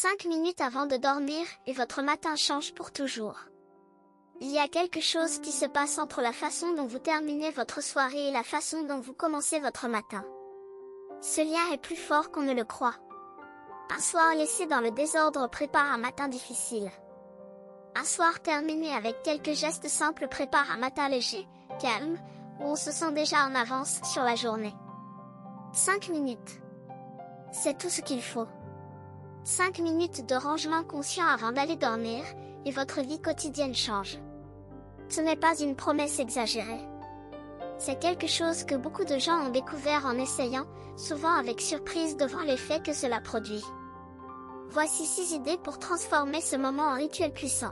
5 minutes avant de dormir et votre matin change pour toujours. Il y a quelque chose qui se passe entre la façon dont vous terminez votre soirée et la façon dont vous commencez votre matin. Ce lien est plus fort qu'on ne le croit. Un soir laissé dans le désordre prépare un matin difficile. Un soir terminé avec quelques gestes simples prépare un matin léger, calme, où on se sent déjà en avance sur la journée. 5 minutes. C'est tout ce qu'il faut. 5 minutes de rangement conscient avant d'aller dormir, et votre vie quotidienne change. Ce n'est pas une promesse exagérée. C'est quelque chose que beaucoup de gens ont découvert en essayant, souvent avec surprise devant l'effet que cela produit. Voici 6 idées pour transformer ce moment en rituel puissant.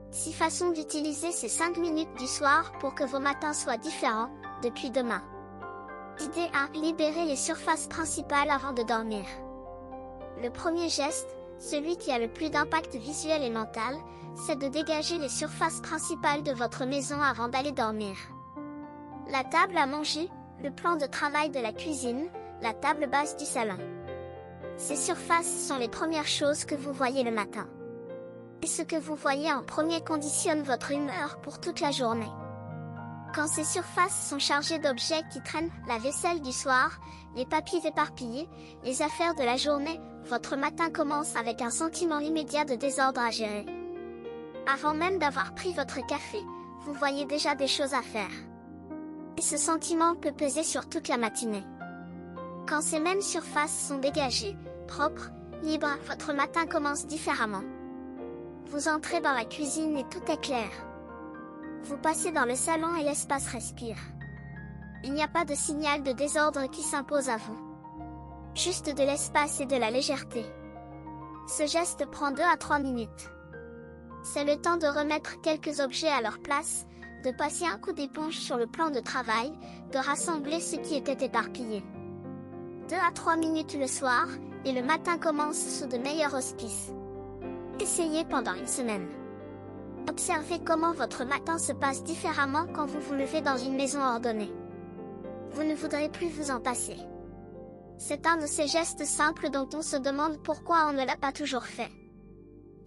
6 façons d'utiliser ces 5 minutes du soir pour que vos matins soient différents, depuis demain. Idée 1. Libérez les surfaces principales avant de dormir. Le premier geste, celui qui a le plus d'impact visuel et mental, c'est de dégager les surfaces principales de votre maison avant d'aller dormir. La table à manger, le plan de travail de la cuisine, la table basse du salon. Ces surfaces sont les premières choses que vous voyez le matin. Et ce que vous voyez en premier conditionne votre humeur pour toute la journée. Quand ces surfaces sont chargées d'objets qui traînent, la vaisselle du soir, les papiers éparpillés, les affaires de la journée, votre matin commence avec un sentiment immédiat de désordre à gérer. Avant même d'avoir pris votre café, vous voyez déjà des choses à faire. Et ce sentiment peut peser sur toute la matinée. Quand ces mêmes surfaces sont dégagées, propres, libres, votre matin commence différemment. Vous entrez dans la cuisine et tout est clair. Vous passez dans le salon et l'espace respire. Il n'y a pas de signal de désordre qui s'impose à vous. Juste de l'espace et de la légèreté. Ce geste prend 2 à 3 minutes. C'est le temps de remettre quelques objets à leur place, de passer un coup d'éponge sur le plan de travail, de rassembler ce qui était éparpillé. 2 à 3 minutes le soir, et le matin commence sous de meilleurs auspices. Essayez pendant une semaine. Observez comment votre matin se passe différemment quand vous vous levez dans une maison ordonnée. Vous ne voudrez plus vous en passer. C'est un de ces gestes simples dont on se demande pourquoi on ne l'a pas toujours fait.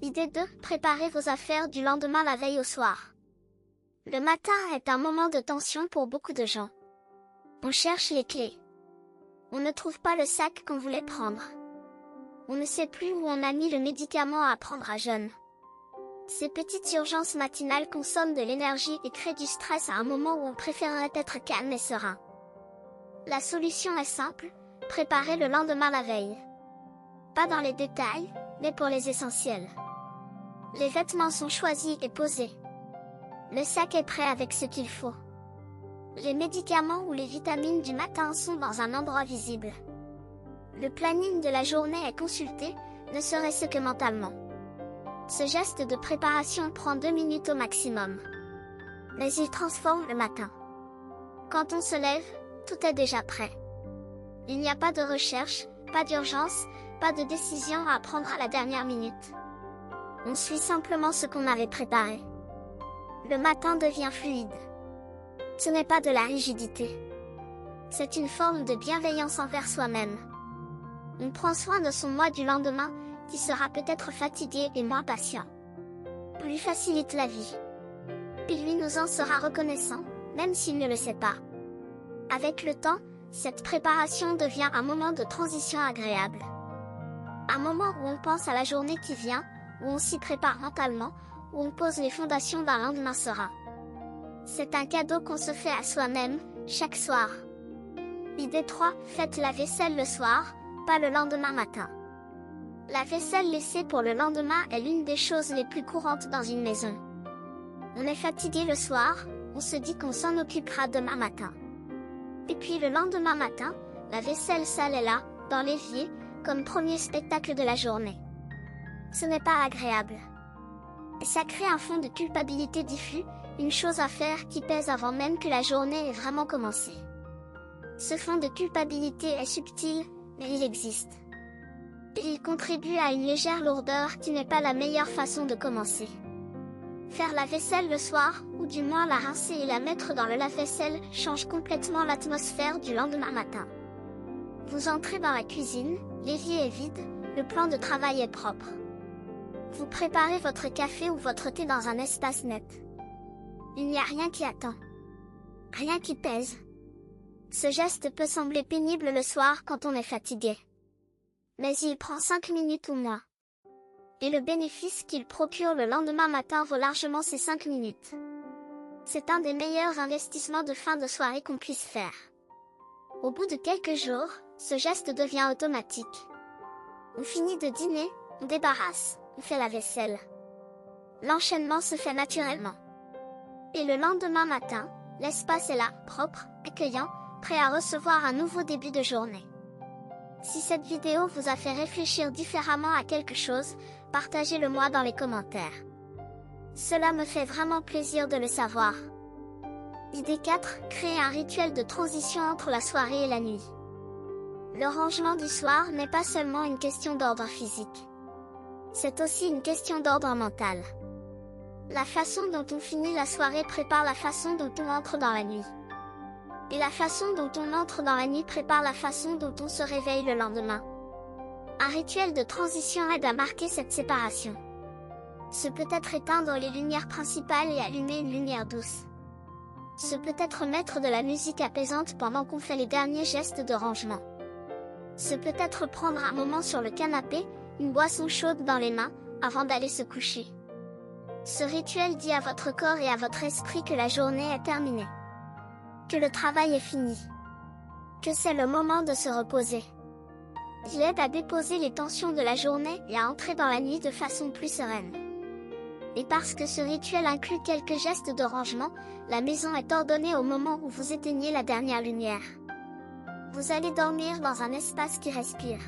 Idée 2. Préparez vos affaires du lendemain la veille au soir. Le matin est un moment de tension pour beaucoup de gens. On cherche les clés. On ne trouve pas le sac qu'on voulait prendre. On ne sait plus où on a mis le médicament à prendre à jeûne. Ces petites urgences matinales consomment de l'énergie et créent du stress à un moment où on préférerait être calme et serein. La solution est simple, préparez le lendemain la veille. Pas dans les détails, mais pour les essentiels. Les vêtements sont choisis et posés. Le sac est prêt avec ce qu'il faut. Les médicaments ou les vitamines du matin sont dans un endroit visible. Le planning de la journée est consulté, ne serait-ce que mentalement. Ce geste de préparation prend 2 minutes au maximum. Mais il transforme le matin. Quand on se lève, tout est déjà prêt. Il n'y a pas de recherche, pas d'urgence, pas de décision à prendre à la dernière minute. On suit simplement ce qu'on avait préparé. Le matin devient fluide. Ce n'est pas de la rigidité. C'est une forme de bienveillance envers soi-même. On prend soin de son moi du lendemain, qui sera peut-être fatigué et moins patient. On lui facilite la vie. Et lui nous en sera reconnaissant, même s'il ne le sait pas. Avec le temps, cette préparation devient un moment de transition agréable. Un moment où on pense à la journée qui vient, où on s'y prépare mentalement, où on pose les fondations d'un lendemain serein. C'est un cadeau qu'on se fait à soi-même, chaque soir. Idée 3. Faites la vaisselle le soir, pas le lendemain matin. La vaisselle laissée pour le lendemain est l'une des choses les plus courantes dans une maison. On est fatigué le soir, on se dit qu'on s'en occupera demain matin. Et puis le lendemain matin, la vaisselle sale est là, dans l'évier, comme premier spectacle de la journée. Ce n'est pas agréable. Et ça crée un fond de culpabilité diffus, une chose à faire qui pèse avant même que la journée ait vraiment commencé. Ce fond de culpabilité est subtil, mais il existe. Et il contribue à une légère lourdeur qui n'est pas la meilleure façon de commencer. Faire la vaisselle le soir, ou du moins la rincer et la mettre dans le lave-vaisselle, change complètement l'atmosphère du lendemain matin. Vous entrez dans la cuisine, l'évier est vide, Le plan de travail est propre. Vous préparez votre café ou votre thé dans un espace net. Il n'y a rien qui attend. Rien qui pèse. Ce geste peut sembler pénible le soir quand on est fatigué. Mais il prend 5 minutes ou moins. Et le bénéfice qu'il procure le lendemain matin vaut largement ces 5 minutes. C'est un des meilleurs investissements de fin de soirée qu'on puisse faire. Au bout de quelques jours, ce geste devient automatique. On finit de dîner, on débarrasse, on fait la vaisselle. L'enchaînement se fait naturellement. Et le lendemain matin, l'espace est là, propre, accueillant, prêt à recevoir un nouveau début de journée. Si cette vidéo vous a fait réfléchir différemment à quelque chose, partagez-le moi dans les commentaires. Cela me fait vraiment plaisir de le savoir. Idée 4. Créer un rituel de transition entre la soirée et la nuit. Le rangement du soir n'est pas seulement une question d'ordre physique. C'est aussi une question d'ordre mental. La façon dont on finit la soirée prépare la façon dont on entre dans la nuit. Et la façon dont on entre dans la nuit prépare la façon dont on se réveille le lendemain. Un rituel de transition aide à marquer cette séparation. Ce peut être éteindre les lumières principales et allumer une lumière douce. Ce peut être mettre de la musique apaisante pendant qu'on fait les derniers gestes de rangement. Ce peut être prendre un moment sur le canapé, une boisson chaude dans les mains, avant d'aller se coucher. Ce rituel dit à votre corps et à votre esprit que la journée est terminée. Que le travail est fini. Que c'est le moment de se reposer. Il aide à déposer les tensions de la journée et à entrer dans la nuit de façon plus sereine. Et parce que ce rituel inclut quelques gestes de rangement, la maison est ordonnée au moment où vous éteignez la dernière lumière. Vous allez dormir dans un espace qui respire.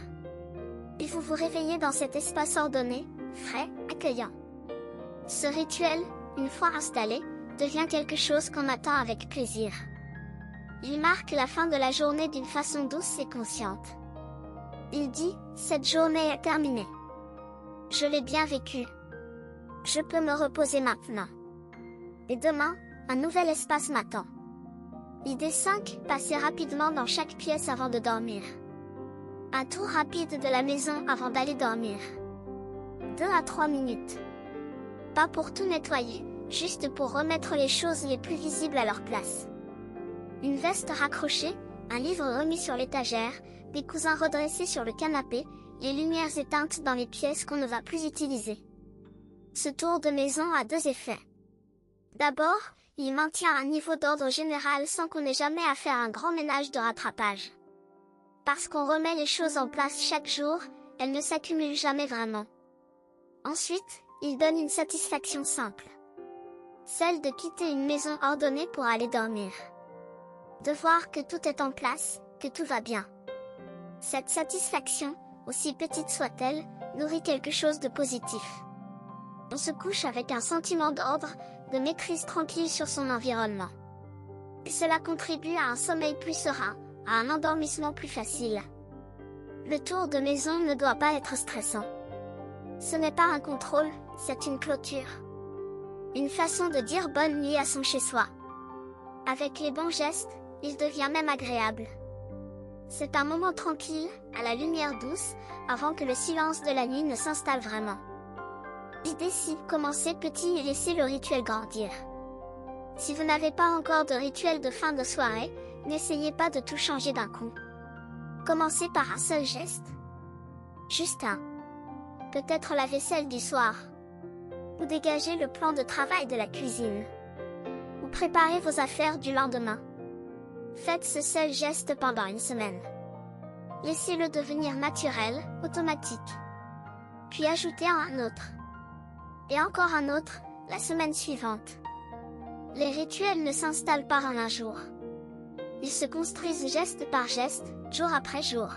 Et vous vous réveillez dans cet espace ordonné, frais, accueillant. Ce rituel, une fois installé, devient quelque chose qu'on attend avec plaisir. Il marque la fin de la journée d'une façon douce et consciente. Il dit, cette journée est terminée. Je l'ai bien vécue. Je peux me reposer maintenant. Et demain, un nouvel espace m'attend. Idée 5. Passer rapidement dans chaque pièce avant de dormir. Un tour rapide de la maison avant d'aller dormir. 2 à 3 minutes. Pas pour tout nettoyer, juste pour remettre les choses les plus visibles à leur place. Une veste raccrochée, un livre remis sur l'étagère, des coussins redressés sur le canapé, les lumières éteintes dans les pièces qu'on ne va plus utiliser. Ce tour de maison a 2 effets. D'abord, il maintient un niveau d'ordre général sans qu'on ait jamais à faire un grand ménage de rattrapage. Parce qu'on remet les choses en place chaque jour, elles ne s'accumulent jamais vraiment. Ensuite, il donne une satisfaction simple. Celle de quitter une maison ordonnée pour aller dormir. De voir que tout est en place, que tout va bien. Cette satisfaction, aussi petite soit-elle, nourrit quelque chose de positif. On se couche avec un sentiment d'ordre, de maîtrise tranquille sur son environnement. Et cela contribue à un sommeil plus serein, à un endormissement plus facile. Le tour de maison ne doit pas être stressant. Ce n'est pas un contrôle, c'est une clôture. Une façon de dire bonne nuit à son chez-soi. Avec les bons gestes, il devient même agréable. C'est un moment tranquille, à la lumière douce, avant que le silence de la nuit ne s'installe vraiment. Idée 6. Commencez petit et laissez le rituel grandir. Si vous n'avez pas encore de rituel de fin de soirée, n'essayez pas de tout changer d'un coup. Commencez par un seul geste. Juste un. Peut-être la vaisselle du soir. Ou dégagez le plan de travail de la cuisine. Ou préparez vos affaires du lendemain. Faites ce seul geste pendant une semaine. Laissez-le devenir naturel, automatique. Puis ajoutez un autre. Et encore un autre, la semaine suivante. Les rituels ne s'installent pas en un jour. Ils se construisent geste par geste, jour après jour.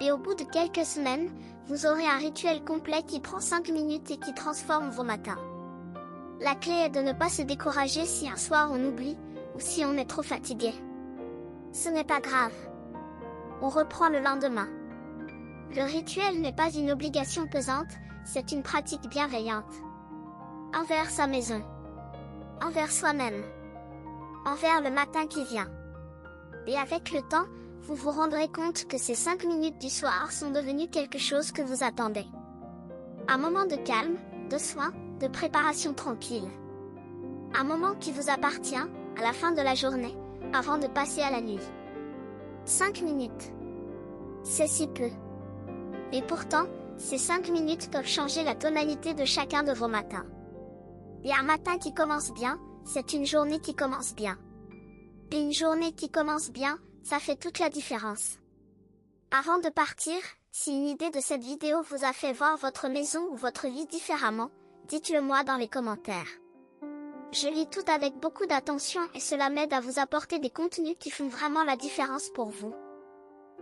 Et au bout de quelques semaines, vous aurez un rituel complet qui prend 5 minutes et qui transforme vos matins. La clé est de ne pas se décourager si un soir on oublie, ou si on est trop fatigué. Ce n'est pas grave. On reprend le lendemain. Le rituel n'est pas une obligation pesante, c'est une pratique bienveillante. Envers sa maison. Envers soi-même. Envers le matin qui vient. Et avec le temps, vous vous rendrez compte que ces 5 minutes du soir sont devenues quelque chose que vous attendez. Un moment de calme, de soin, de préparation tranquille. Un moment qui vous appartient, à la fin de la journée, avant de passer à la nuit. 5 minutes. C'est si peu. Et pourtant, ces 5 minutes peuvent changer la tonalité de chacun de vos matins. Et un matin qui commence bien, c'est une journée qui commence bien. Et une journée qui commence bien, ça fait toute la différence. Avant de partir, si une idée de cette vidéo vous a fait voir votre maison ou votre vie différemment, dites-le moi dans les commentaires. Je lis tout avec beaucoup d'attention et cela m'aide à vous apporter des contenus qui font vraiment la différence pour vous.